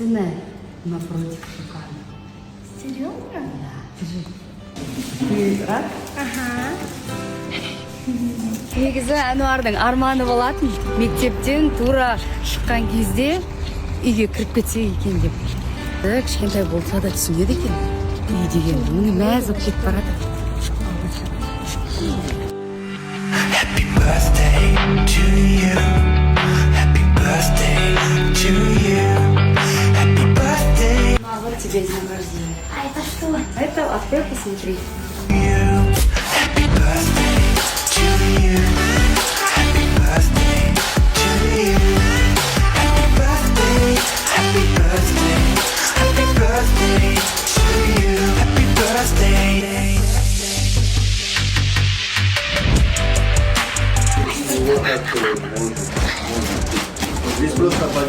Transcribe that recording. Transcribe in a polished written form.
гостиная напротив шикарно. Серьезно? Да, держи. Ты рад? Ага. Негізі Әнуардың арманы болатын, мектептен тура шыққан кезде үйге кіріп кетсек екен деп. Кішкентай болса да түсінеді екен. Үй деген, оны мәз болып кетіп барады. Happy birthday to you. Happy birthday to you. Happy birthday А вот тебе день рождения. А это что? Это открой, посмотри. to you. Happy birthday to you. Happy birthday to you. Happy birthday. Happy birthday. Happy birthday to you. Happy birthday. Здесь просто